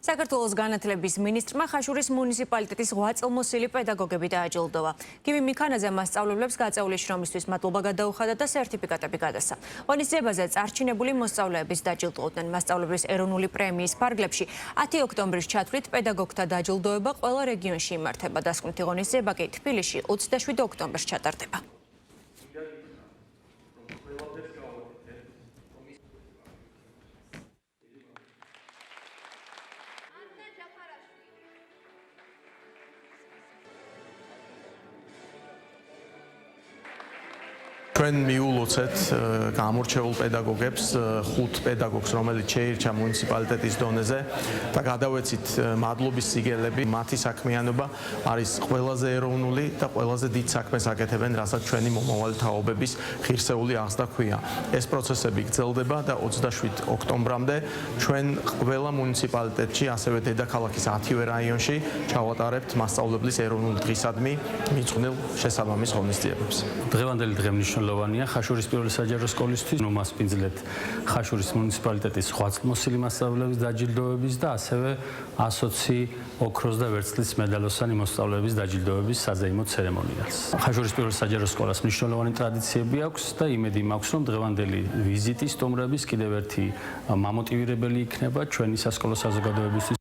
საქართველოს განათლების მინისტრმა ხაშურის მუნიციპალიტეტის 8 წელმოსილი პედაგოგები დააჯილდოვა. გივი მიქანაძე მასწავლებლებს გაწეული შრომისთვის მადლობა გადაუხადა და სერტიფიკატები გადასცა. ღონისძიებაზე წარჩინებული მოსწავლეების დაჯილდოვდნენ. მასწავლებლის ეროვნული პრემიის ფარგლებში 10 ოქტომბრის ჩათვლით პედაგოგთა დაჯილდოება ყველა რეგიონში იმართება. დასკვნითი ღონისძიება კი თბილისში 27 ოქტომბერს ჩატარდება. ჩვენ მიულოცეთ გამორჩეულ პედაგოგებს, 5 პედაგოგს, რომელიც შეირჩა მუნიციპალიტეტის დონეზე და გადავეცით მადლობის სიგელები. მათი საქმიანობა არის ყველაზე ეროვნული და ყველაზე დიდ საქმეს აკეთებენ, რასაც ჩვენი მომავალი თაობების ღირსეული აღზრდა ჰქვია. ეს პროცესები გრძელდება და 27 ოქტომბრამდე ჩვენ ყველა მუნიციპალიტეტში, ასევე დედაქალაქის 10-ვე რაიონში ჩავატარებთ მასწავლებლის ეროვნული დღისადმი მიძღვნილ შესაბამის ღონისძიებებს. დღევანდელი დღე მნიშვნელოვანია ხაშურის პირველი საჯარო სკოლისთვის. მოსპინძლეთ ხაშურის მუნიციპალიტეტის 8 წელმოსილი მასწავლებლების დაჯილდოების და ასევე 120 ოქროს და ვერცხლის მედალოსანი მოსწავლეების დაჯილდოების საზეიმო ცერემონიალს. ხაშურის პირველი საჯარო სკოლას მნიშვნელოვანი ტრადიციები აქვს და იმედი მაქვს, რომ დღევანდელი ვიზიტი სტუმრების კიდევ ერთი მამოტივირებელი იქნება ჩვენი სასკოლო საზოგადოებისთვის.